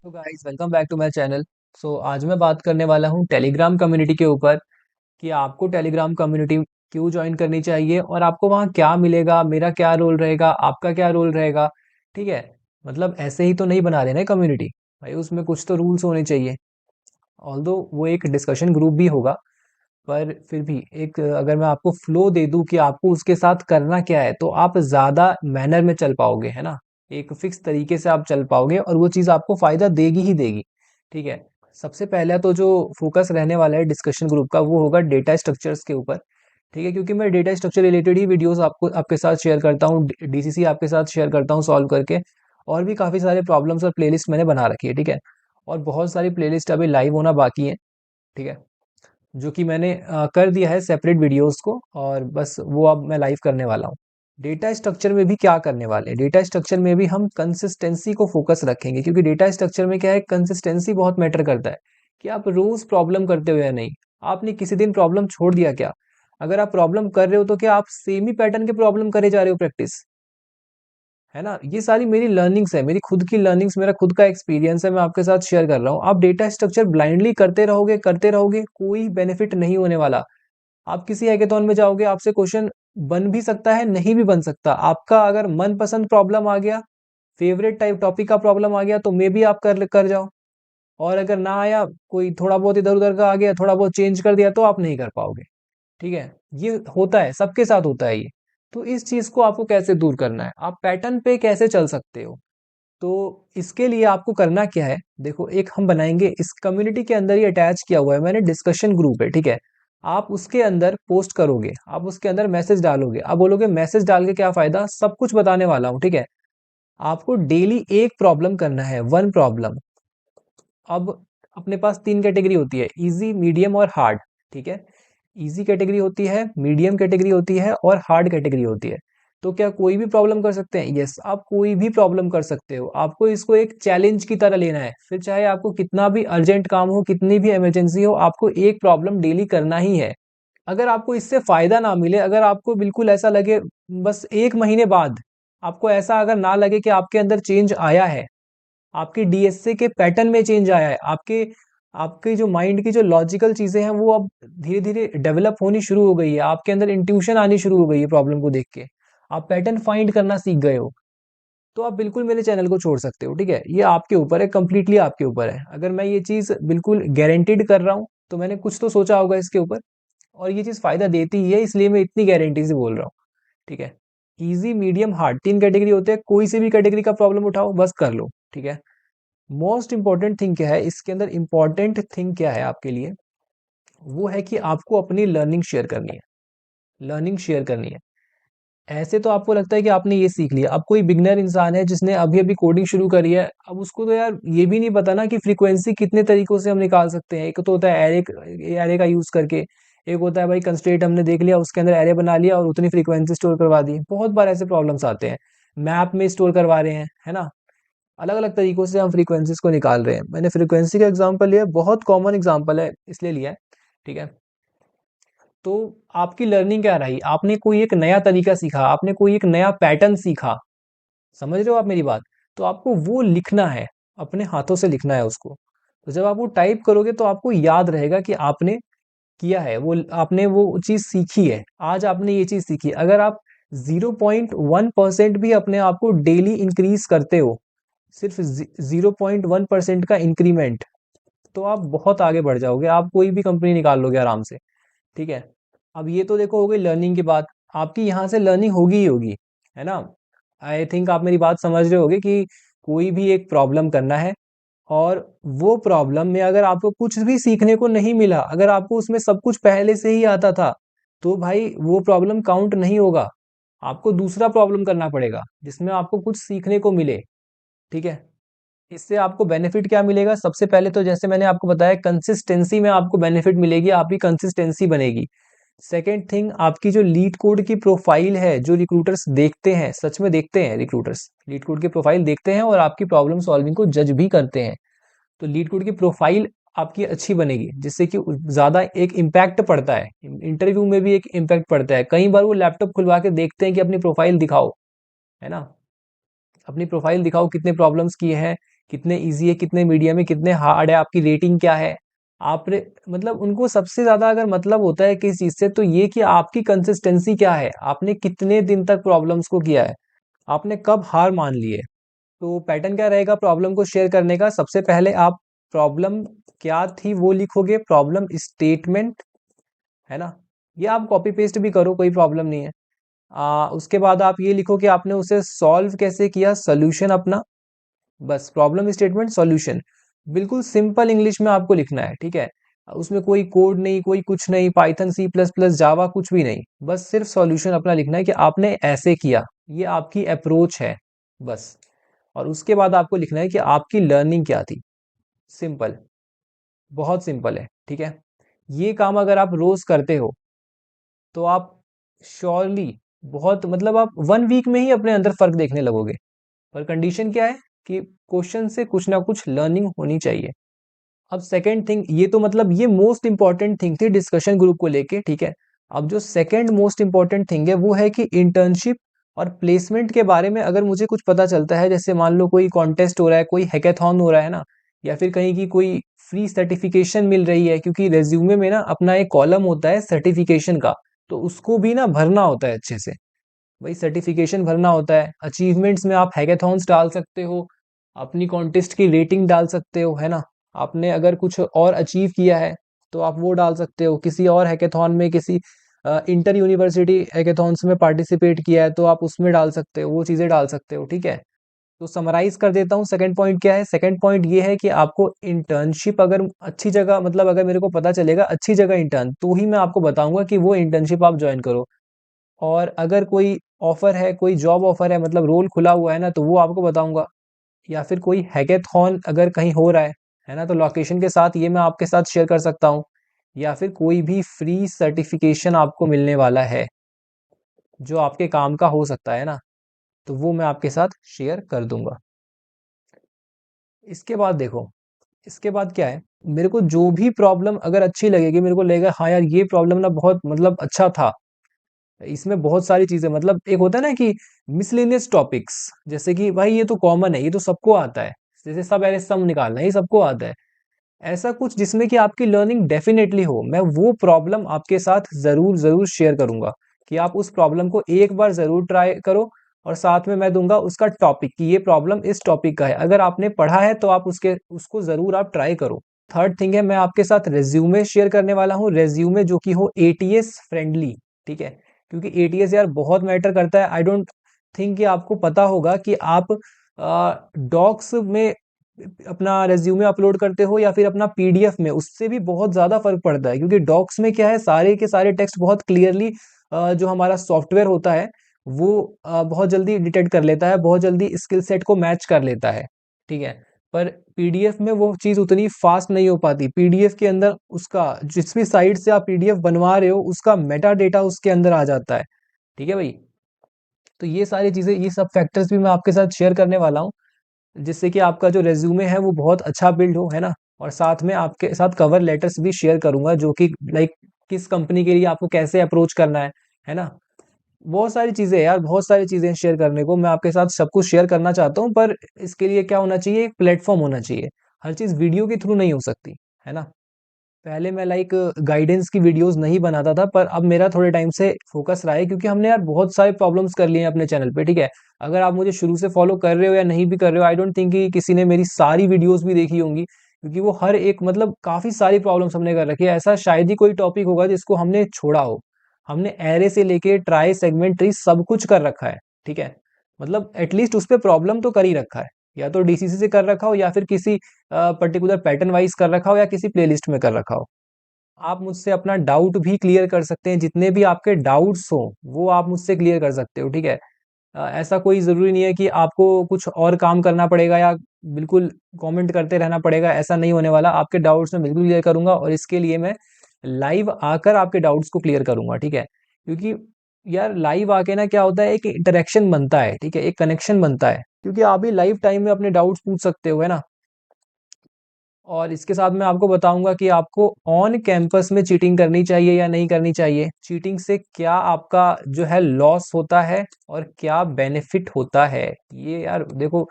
तो guys welcome back to my channel. आज मैं बात करने वाला हूँ टेलीग्राम कम्युनिटी के ऊपर कि आपको टेलीग्राम कम्युनिटी क्यों ज्वाइन करनी चाहिए और आपको वहाँ क्या मिलेगा, मेरा क्या रोल रहेगा, आपका क्या रोल रहेगा। ठीक है। मतलब ऐसे ही तो नहीं बना देना कम्युनिटी, भाई उसमें कुछ तो रूल्स होने चाहिए। ऑल्दो वो एक डिस्कशन ग्रुप भी होगा, पर फिर भी एक अगर मैं आपको फ्लो दे दूं कि आपको उसके साथ करना क्या है तो आप ज़्यादा मैनर में चल पाओगे, है ना। एक फिक्स तरीके से आप चल पाओगे और वो चीज़ आपको फ़ायदा देगी ही देगी। ठीक है। सबसे पहला तो जो फोकस रहने वाला है डिस्कशन ग्रुप का वो होगा डेटा स्ट्रक्चर्स के ऊपर। ठीक है, क्योंकि मैं डेटा स्ट्रक्चर रिलेटेड ही वीडियोस आपको आपके साथ शेयर करता हूँ, डीसीसी आपके साथ शेयर करता हूँ सॉल्व करके। और भी काफ़ी सारे प्रॉब्लम्स और प्लेलिस्ट मैंने बना रखी है। ठीक है। और बहुत सारी प्लेलिस्ट अभी लाइव होना बाकी है। ठीक है। जो कि मैंने कर दिया है सेपरेट वीडियोस को, और बस वो अब मैं लाइव करने वाला हूँ। डेटा स्ट्रक्चर में भी क्या करने वाले हैं, डेटा स्ट्रक्चर में भी हम कंसिस्टेंसी को फोकस रखेंगे, क्योंकि डेटा स्ट्रक्चर में क्या है, कंसिस्टेंसी बहुत मैटर करता है कि आप रोज प्रॉब्लम करते हो या नहीं। आपने किसी दिन प्रॉब्लम छोड़ दिया क्या? अगर आप प्रॉब्लम कर रहे हो तो क्या आप सेम ही पैटर्न के प्रॉब्लम करे जा रहे हो प्रैक्टिस, है ना। ये सारी मेरी लर्निंग्स है, मेरी खुद की लर्निंग्स, मेरा खुद का एक्सपीरियंस है, मैं आपके साथ शेयर कर रहा हूँ। आप डेटा स्ट्रक्चर ब्लाइंडली करते रहोगे, कोई बेनिफिट नहीं होने वाला। आप किसी हैकेथॉन में जाओगे, आपसे क्वेश्चन बन भी सकता है, नहीं भी बन सकता। आपका अगर मनपसंद प्रॉब्लम आ गया, फेवरेट टाइप टॉपिक का प्रॉब्लम आ गया, तो मे बी आप कर कर जाओ। और अगर ना आया, कोई थोड़ा बहुत इधर उधर का आ गया, थोड़ा बहुत चेंज कर दिया, तो आप नहीं कर पाओगे। ठीक है। ये होता है, सबके साथ होता है ये। तो इस चीज को आपको कैसे दूर करना है, आप पैटर्न पे कैसे चल सकते हो? तो इसके लिए आपको करना क्या है, देखो, एक हम बनाएंगे, इस कम्युनिटी के अंदर ही अटैच किया हुआ है मैंने, डिस्कशन ग्रुप है। ठीक है। आप उसके अंदर पोस्ट करोगे, आप उसके अंदर मैसेज डालोगे, आप बोलोगे मैसेज डाल के क्या फायदा, सब कुछ बताने वाला हूँ। ठीक है। आपको डेली एक प्रॉब्लम करना है, वन प्रॉब्लम। अब अपने पास तीन कैटेगरी होती है, इजी, मीडियम और हार्ड। ठीक है। इजी कैटेगरी होती है, मीडियम कैटेगरी होती है और हार्ड कैटेगरी होती है। तो क्या कोई भी प्रॉब्लम कर सकते हैं? यस, आप कोई भी प्रॉब्लम कर सकते हो। आपको इसको एक चैलेंज की तरह लेना है, फिर चाहे आपको कितना भी अर्जेंट काम हो, कितनी भी इमरजेंसी हो, आपको एक प्रॉब्लम डेली करना ही है। अगर आपको इससे फायदा ना मिले, अगर आपको बिल्कुल ऐसा लगे, बस एक महीने बाद आपको ऐसा अगर ना लगे कि आपके अंदर चेंज आया है, आपके डीएसए के पैटर्न में चेंज आया है, आपके आपके जो माइंड की जो लॉजिकल चीजें हैं वो अब धीरे धीरे डेवलप होनी शुरू हो गई है, आपके अंदर इंट्यूशन आनी शुरू हो गई है प्रॉब्लम को देख के, आप पैटर्न फाइंड करना सीख गए हो, तो आप बिल्कुल मेरे चैनल को छोड़ सकते हो। ठीक है। ये आपके ऊपर है, कंप्लीटली आपके ऊपर है। अगर मैं ये चीज बिल्कुल गारंटीड कर रहा हूँ तो मैंने कुछ तो सोचा होगा इसके ऊपर, और ये चीज फायदा देती ही है, इसलिए मैं इतनी गारंटी से बोल रहा हूँ। ठीक है। इजी, मीडियम, हार्ड, तीन कैटेगरी होते हैं, कोई सी भी कैटेगरी का प्रॉब्लम उठाओ, बस कर लो। ठीक है। मोस्ट इंपॉर्टेंट थिंग क्या है इसके अंदर, इंपॉर्टेंट थिंग क्या है आपके लिए, वो है कि आपको अपनी लर्निंग शेयर करनी है। लर्निंग शेयर करनी है। ऐसे तो आपको लगता है कि आपने ये सीख लिया, अब कोई बिगनर इंसान है जिसने अभी अभी कोडिंग शुरू करी है, अब उसको तो यार ये भी नहीं पता ना कि फ्रीक्वेंसी कितने तरीकों से हम निकाल सकते हैं। एक तो होता है एरे, एरे का यूज करके। एक होता है भाई कंस्ट्रेंट हमने देख लिया, उसके अंदर एरे बना लिया और उतनी फ्रीक्वेंसी स्टोर करवा दी। बहुत बार ऐसे प्रॉब्लम्स आते हैं, मैप में स्टोर करवा रहे हैं, है ना। अलग अलग तरीकों से हम फ्रीक्वेंसीज को निकाल रहे हैं। मैंने फ्रीक्वेंसी का एग्जांपल लिया है, बहुत कॉमन एग्जांपल है इसलिए लिया है। ठीक है। तो आपकी लर्निंग क्या रही, आपने कोई एक नया तरीका सीखा, आपने कोई एक नया पैटर्न सीखा, समझ रहे हो आप मेरी बात? तो आपको वो लिखना है, अपने हाथों से लिखना है उसको। तो जब आप वो टाइप करोगे तो आपको याद रहेगा कि आपने किया है वो, आपने वो चीज सीखी है, आज आपने ये चीज सीखी। अगर आप 0.1% भी अपने आप को डेली इंक्रीज करते हो, सिर्फ 0.1% का इंक्रीमेंट, तो आप बहुत आगे बढ़ जाओगे, आप कोई भी कंपनी निकाल लोगे आराम से। ठीक है। अब ये तो देखो हो गई लर्निंग की बात, आपकी यहाँ से लर्निंग होगी ही होगी, है ना। आई थिंक आप मेरी बात समझ रहे होगे कि कोई भी एक प्रॉब्लम करना है, और वो प्रॉब्लम में अगर आपको कुछ भी सीखने को नहीं मिला, अगर आपको उसमें सब कुछ पहले से ही आता था, तो भाई वो प्रॉब्लम काउंट नहीं होगा। आपको दूसरा प्रॉब्लम करना पड़ेगा जिसमें आपको कुछ सीखने को मिले। ठीक है। इससे आपको बेनिफिट क्या मिलेगा, सबसे पहले तो जैसे मैंने आपको बताया, कंसिस्टेंसी में आपको बेनिफिट मिलेगी, आपकी कंसिस्टेंसी बनेगी। सेकेंड थिंग, आपकी जो लीड कोड की प्रोफाइल है, जो रिक्रूटर्स देखते हैं, सच में देखते हैं, रिक्रूटर्स लीड कोड की प्रोफाइल देखते हैं और आपकी प्रॉब्लम सॉल्विंग को जज भी करते हैं। तो लीड कोड की प्रोफाइल आपकी अच्छी बनेगी, जिससे कि ज्यादा एक इम्पैक्ट पड़ता है, इंटरव्यू में भी एक इम्पैक्ट पड़ता है। कई बार वो लैपटॉप खुलवा के देखते हैं कि अपनी प्रोफाइल दिखाओ, है ना। अपनी प्रोफाइल दिखाओ, कितने प्रॉब्लम्स किए हैं, कितने ईज़ी है, कितने मीडियम है, कितने हार्ड है, आपकी रेटिंग क्या है। आपने मतलब उनको सबसे ज़्यादा अगर मतलब होता है किसी चीज़ से तो ये कि आपकी कंसिस्टेंसी क्या है, आपने कितने दिन तक प्रॉब्लम्स को किया है, आपने कब हार मान ली है। तो पैटर्न क्या रहेगा प्रॉब्लम को शेयर करने का, सबसे पहले आप प्रॉब्लम क्या थी वो लिखोगे, प्रॉब्लम स्टेटमेंट, है ना? ये आप कॉपी पेस्ट भी करो, कोई प्रॉब्लम नहीं है। उसके बाद आप ये लिखो कि आपने उसे सॉल्व कैसे किया, सॉल्यूशन अपना, बस प्रॉब्लम स्टेटमेंट सॉल्यूशन। बिल्कुल सिंपल इंग्लिश में आपको लिखना है, ठीक है? उसमें कोई कोड नहीं, कोई कुछ नहीं, पाइथन, सी प्लस प्लस, जावा कुछ भी नहीं। बस सिर्फ सॉल्यूशन अपना लिखना है कि आपने ऐसे किया, ये आपकी अप्रोच है, बस। और उसके बाद आपको लिखना है कि आपकी लर्निंग क्या थी। सिंपल, बहुत सिंपल है, ठीक है? ये काम अगर आप रोज करते हो तो आप श्योरली बहुत मतलब आप 1 वीक में ही अपने अंदर फ़र्क देखने लगोगे। पर कंडीशन क्या है कि क्वेश्चन से कुछ ना कुछ लर्निंग होनी चाहिए। अब सेकंड थिंग, ये तो मतलब ये मोस्ट इम्पोर्टेंट थिंग थी डिस्कशन ग्रुप को लेके, ठीक है? अब जो सेकंड मोस्ट इम्पोर्टेंट थिंग है वो है कि इंटर्नशिप और प्लेसमेंट के बारे में अगर मुझे कुछ पता चलता है, जैसे मान लो कोई कॉन्टेस्ट हो रहा है, कोई हैकाथॉन हो रहा है ना, या फिर कहीं की कोई फ्री सर्टिफिकेशन मिल रही है, क्योंकि रिज्यूमे में ना अपना एक कॉलम होता है सर्टिफिकेशन का, तो उसको भी ना भरना होता है अच्छे से। वही सर्टिफिकेशन भरना होता है। अचीवमेंट्स में आप हैकाथॉन्स डाल सकते हो, अपनी कॉन्टेस्ट की रेटिंग डाल सकते हो, है ना? आपने अगर कुछ और अचीव किया है, तो आप वो डाल सकते हो। किसी और हैकाथॉन में किसी इंटर यूनिवर्सिटी हैकाथॉन्स में पार्टिसिपेट किया है, तो आप उसमें डाल सकते हो, वो चीज़ें डाल सकते हो, ठीक है? तो समराइज़ कर देता हूँ, सेकंड पॉइंट क्या है? सेकंड पॉइंट ये है कि आपको इंटर्नशिप अगर अच्छी जगह मतलब अगर मेरे को पता चलेगा अच्छी जगह इंटर्न, तो ही मैं आपको बताऊँगा कि वो इंटर्नशिप आप जॉइन करो। और अगर कोई ऑफर है, कोई जॉब ऑफर है, मतलब रोल खुला हुआ है ना, तो वो आपको बताऊँगा। या फिर कोई हैकाथॉन अगर कहीं हो रहा है ना? तो लोकेशन के साथ ये मैं आपके साथ शेयर कर सकता हूँ। या फिर कोई भी फ्री सर्टिफ़िकेशन आपको मिलने वाला है, जो आपके काम का हो सकता है ना, तो वो मैं आपके साथ शेयर कर दूँगा। इसके बाद देखो, इसके बाद क्या है, मेरे को जो भी प्रॉब्लम अगर अच्छी लगेगी, मेरे को लगेगा हाँ यार, ये प्रॉब्लम ना बहुत मतलब अच्छा था। इसमें बहुत सारी चीज़ें मतलब एक होता है ना कि मिसलेनियस टॉपिक्स, जैसे कि भाई ये तो कॉमन है, ये तो सबको आता है। जैसे सब अरे सम निकालना है, ये सबको आता है। ऐसा कुछ जिसमें कि आपकी लर्निंग डेफ़िनेटली हो, मैं वो प्रॉब्लम आपके साथ ज़रूर शेयर करूँगा कि आप उस प्रॉब्लम को एक बार ज़रूर ट्राई करो, और साथ में मैं दूँगा उसका टॉपिक कि ये प्रॉब्लम इस टॉपिक का है। अगर आपने पढ़ा है तो आप उसको ज़रूर आप ट्राई करो। थर्ड थिंग है, मैं आपके साथ रिज़्यूमे शेयर करने वाला हूँ, रिज़्यूमे जो कि हो एटीएस फ्रेंडली, ठीक है? क्योंकि एटीएस यार बहुत मैटर करता है। आई डोंट थिंक कि आपको पता होगा कि आप डॉक्स में अपना रिज्यूमे अपलोड करते हो या फिर अपना पीडीएफ में, उससे भी बहुत ज़्यादा फ़र्क पड़ता है, क्योंकि डॉक्स में क्या है, सारे के सारे टेक्स्ट बहुत क्लियरली जो हमारा सॉफ्टवेयर होता है वो बहुत जल्दी डिटेक्ट कर लेता है, बहुत जल्दी स्किल सेट को मैच कर लेता है, ठीक है? पर पीडीएफ में वो चीज़ उतनी फास्ट नहीं हो पाती। पीडीएफ के अंदर उसका जिस भी साइट से आप पीडीएफ बनवा रहे हो, उसका मेटा डेटा उसके अंदर आ जाता है, ठीक है भाई? तो ये सारी चीज़ें, ये सब फैक्टर्स भी मैं आपके साथ शेयर करने वाला हूँ, जिससे कि आपका जो रिज्यूमे है वो बहुत अच्छा बिल्ड हो, है ना? और साथ में आपके साथ कवर लेटर्स भी शेयर करूँगा, जो कि लाइक किस कंपनी के लिए आपको कैसे अप्रोच करना है ना? बहुत सारी चीज़ें हैं यार, बहुत सारी चीज़ें हैं शेयर करने को। मैं आपके साथ सब कुछ शेयर करना चाहता हूँ, पर इसके लिए क्या होना चाहिए, एक प्लेटफ़ॉर्म होना चाहिए। हर चीज़ वीडियो के थ्रू नहीं हो सकती, है ना? पहले मैं लाइक गाइडेंस की वीडियोस नहीं बनाता था, पर अब मेरा थोड़े टाइम से फोकस रहा है, क्योंकि हमने यार बहुत सारे प्रॉब्लम्स कर लिए हैं अपने चैनल पे, ठीक है? अगर आप मुझे शुरू से फॉलो कर रहे हो या नहीं भी कर रहे हो, आई डोंट थिंक कि किसी ने मेरी सारी वीडियोस भी देखी होंगी, क्योंकि वो हर एक मतलब काफ़ी सारी प्रॉब्लम्स हमने कर रखी है। ऐसा शायद ही कोई टॉपिक होगा जिसको हमने छोड़ा हो। हमने एरे से लेके ट्राई, सेगमेंट, ट्री सब कुछ कर रखा है, ठीक है? मतलब एटलीस्ट उस पे प्रॉब्लम तो कर ही रखा है। या तो डीसीसी से कर रखा हो, या फिर किसी पर्टिकुलर पैटर्न वाइज़ कर रखा हो, या किसी प्लेलिस्ट में कर रखा हो। आप मुझसे अपना डाउट भी क्लियर कर सकते हैं, जितने भी आपके डाउट्स हों, वो आप मुझसे क्लियर कर सकते हो, ठीक है? ऐसा कोई ज़रूरी नहीं है कि आपको कुछ और काम करना पड़ेगा या बिल्कुल कमेंट करते रहना पड़ेगा, ऐसा नहीं होने वाला। आपके डाउट्स मैं बिल्कुल क्लियर करूँगा, और इसके लिए मैं लाइव आकर आपके डाउट्स को क्लियर करूँगा, ठीक है? क्योंकि यार लाइव आके ना क्या होता है, एक इंटरेक्शन बनता है, ठीक है? एक कनेक्शन बनता है, क्योंकि आप भी लाइव टाइम में अपने डाउट्स पूछ सकते हो, है ना? और इसके साथ मैं आपको बताऊँगा कि आपको ऑन कैंपस में चीटिंग करनी चाहिए या नहीं करनी चाहिए। चीटिंग से क्या आपका जो है लॉस होता है और क्या बेनिफिट होता है। ये यार देखो,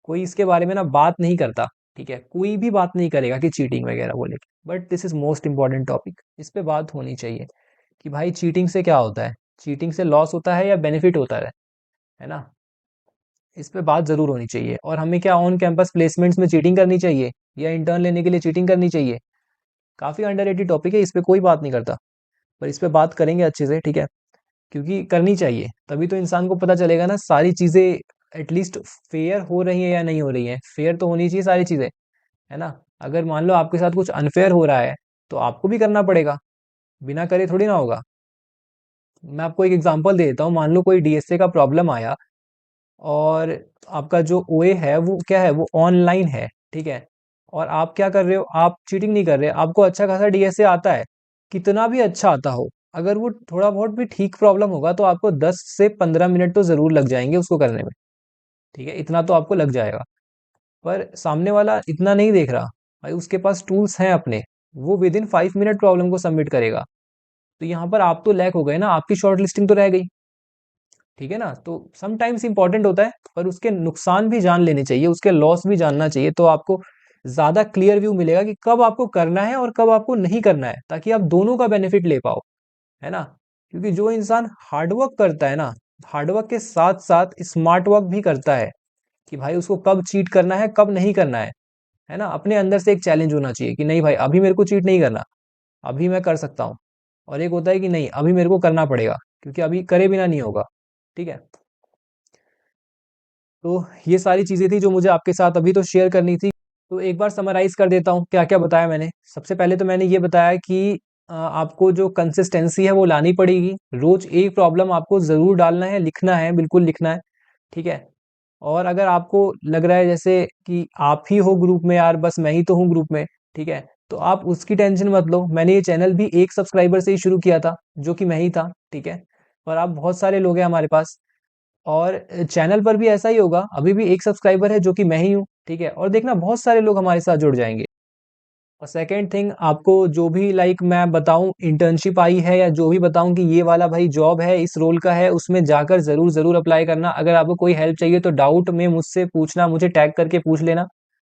कोई इसके बारे में ना बात नहीं करता, ठीक है, कोई भी बात नहीं करेगा कि चीटिंग वगैरह बोले, but this is most important topic, इस पे बात होनी चाहिए कि भाई चीटिंग से क्या होता है, चीटिंग से लॉस होता है या बेनिफिट होता है ना, इस पे बात जरूर होनी चाहिए। और हमें क्या ऑन कैंपस प्लेसमेंट्स में चीटिंग करनी चाहिए या इंटर्न लेने के लिए चीटिंग करनी चाहिए? काफी अंडररेटेड टॉपिक है, इस पे कोई बात नहीं करता, पर इस पे बात करेंगे अच्छे से, ठीक है, क्योंकि करनी चाहिए, तभी तो इंसान को पता चलेगा ना सारी चीजें एटलीस्ट फेयर हो रही है या नहीं हो रही है। फेयर तो होनी चाहिए सारी चीजें, है ना। अगर मान लो आपके साथ कुछ अनफेयर हो रहा है तो आपको भी करना पड़ेगा, बिना करे थोड़ी ना होगा। मैं आपको एक एग्जांपल दे देता हूँ, मान लो कोई डीएसए का प्रॉब्लम आया और आपका जो ओए है वो क्या है, वो ऑनलाइन है, ठीक है, और आप क्या कर रहे हो, आप चीटिंग नहीं कर रहे, आपको अच्छा खासा डीएसए आता है, कितना भी अच्छा आता हो, अगर वो थोड़ा बहुत भी ठीक प्रॉब्लम होगा तो आपको 10 से 15 मिनट तो जरूर लग जाएंगे उसको करने में, ठीक है, इतना तो आपको लग जाएगा। पर सामने वाला इतना नहीं देख रहा, भाई उसके पास टूल्स हैं अपने, वो विद इन 5 मिनट प्रॉब्लम को सबमिट करेगा। तो यहाँ पर आप तो लैक हो गए ना, आपकी शॉर्ट लिस्टिंग तो रह गई, ठीक है ना। तो समटाइम्स इंपॉर्टेंट होता है, पर उसके नुकसान भी जान लेने चाहिए, उसके लॉस भी जानना चाहिए, तो आपको ज्यादा क्लियर व्यू मिलेगा कि कब आपको करना है और कब आपको नहीं करना है, ताकि आप दोनों का बेनिफिट ले पाओ, है ना। क्योंकि जो इंसान हार्डवर्क करता है ना, हार्डवर्क के साथ साथ स्मार्ट वर्क भी करता है कि भाई उसको कब चीट करना है कब नहीं करना है ना। अपने अंदर से एक चैलेंज होना चाहिए कि नहीं भाई अभी मेरे को चीट नहीं करना, अभी मैं कर सकता हूँ। और एक होता है कि नहीं अभी मेरे को करना पड़ेगा, क्योंकि अभी करे बिना नहीं होगा, ठीक है। तो ये सारी चीजें थी जो मुझे आपके साथ अभी तो शेयर करनी थी। तो एक बार समराइज कर देता हूँ क्या क्या बताया मैंने। सबसे पहले तो मैंने ये बताया कि आपको जो कंसिस्टेंसी है वो लानी पड़ेगी, रोज एक प्रॉब्लम आपको जरूर डालना है, लिखना है, बिल्कुल लिखना है, ठीक है। और अगर आपको लग रहा है जैसे कि आप ही हो ग्रुप में, यार बस मैं ही तो हूँ ग्रुप में, ठीक है, तो आप उसकी टेंशन मत लो। मैंने ये चैनल भी एक सब्सक्राइबर से ही शुरू किया था, जो कि मैं ही था, ठीक है, पर आप बहुत सारे लोग हैं हमारे पास। और चैनल पर भी ऐसा ही होगा, अभी भी एक सब्सक्राइबर है जो कि मैं ही हूँ, ठीक है, और देखना बहुत सारे लोग हमारे साथ जुड़ जाएंगे। और सेकेंड थिंग, आपको जो भी लाइक मैं बताऊं इंटर्नशिप आई है या जो भी बताऊं कि ये वाला भाई जॉब है इस रोल का है, उसमें जाकर जरूर जरूर अप्लाई करना। अगर आपको कोई हेल्प चाहिए तो डाउट में मुझसे पूछना, मुझे टैग करके पूछ लेना।